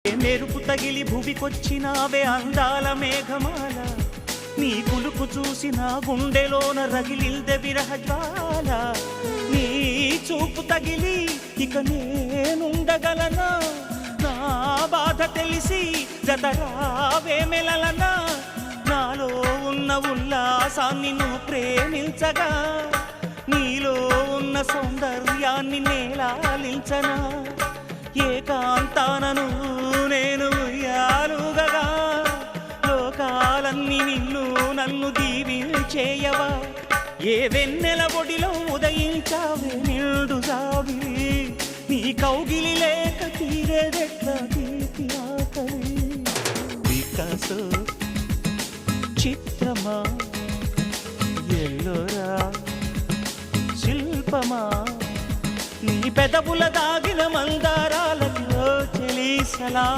మెరుపు తగిలి భువికొచ్చినావే అందాల మేఘమాల, నీ కులుకు చూసిన గుండెలోన రగిలిల్దె విరహజ్వాల. నీ చూపు తగిలి ఇక నేనుండగలనా, నా బాధ తెలిసి జతరావే మెలలనా. నాలో ఉన్న ఉల్లాసాన్ని నువ్వు ప్రేమించగా, నీలో ఉన్న సౌందర్యాన్ని నేలాలించనా. ఏకాంతానను నేను ఉయ్యాలుగగా, లోకాలన్నీ నిన్ను నన్ను దీవించేయవా. ఏ వెన్నెల ఒడిలో ఉదయించావే నిండు సావి, నీ కౌగిలి లేక తీరేదెట్లా తీపి ఆకలి. వికాసో చిత్రమా, ఎల్లోరా శిల్పమా, నీ పెదవుల దాగిన మందారాలతో చెలి సలా.